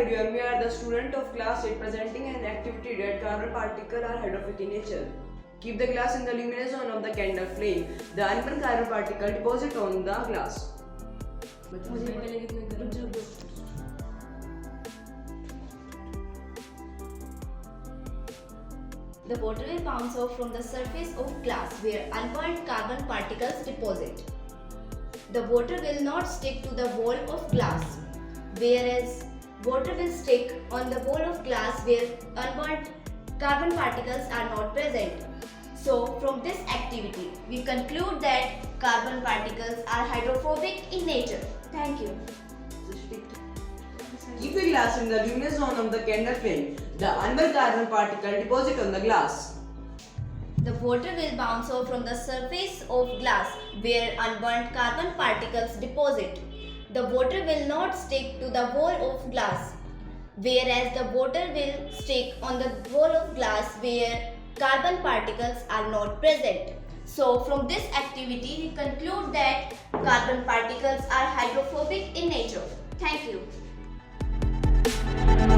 everyone, we are the student of class 8 presenting an activity that carbon particles are hydrophobic in nature. Keep the glass in the luminous zone of the candle flame. The unburned carbon particle deposit on the glass. The water will bounce off from the surface of glass where unburned carbon particles deposit. The water will not stick to the wall of glass, whereas water will stick on the wall of glass where unburned carbon particles are not present. So, from this activity, we conclude that carbon particles are hydrophobic in nature. Thank you. Keep the glass in the luminous zone of the candle flame. The unburned carbon particle deposit on the glass. The water will bounce off from the surface of glass where unburned carbon particles deposit. The water will not stick to the wall of glass, whereas the water will stick on the wall of glass where carbon particles are not present. So, from this activity, we conclude that carbon particles are hydrophobic in nature. Thank you.